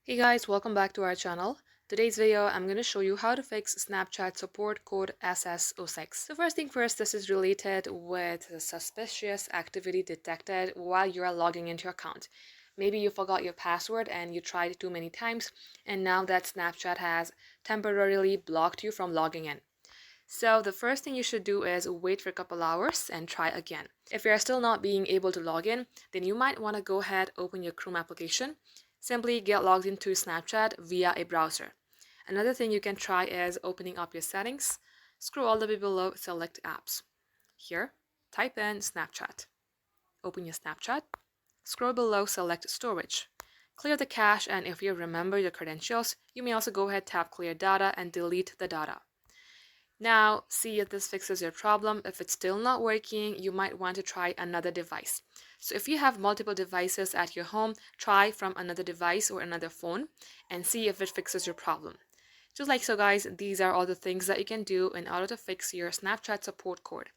Hey guys, welcome back to our channel. Today's video, I'm going to show you how to fix Snapchat support code SS06. So first thing first, this is related with the suspicious activity detected while you are logging into your account. Maybe you forgot your password and you tried it too many times, and now that Snapchat has temporarily blocked you from logging in. So the first thing you should do is wait for a couple hours and try again. If you're still not being able to log in, then you might want to go ahead, open your Chrome application. Simply get logged into Snapchat via a browser. Another thing you can try is opening up your settings, scroll all the way below, select apps. Here, type in Snapchat. Open your Snapchat, scroll below, select storage. Clear the cache, and if you remember your credentials, you may also go ahead, tap clear data and delete the data. Now, see if this fixes your problem. If it's still not working, you might want to try another device. So if you have multiple devices at your home, try from another device or another phone and see if it fixes your problem. Just like so guys, these are all the things that you can do in order to fix your Snapchat support code.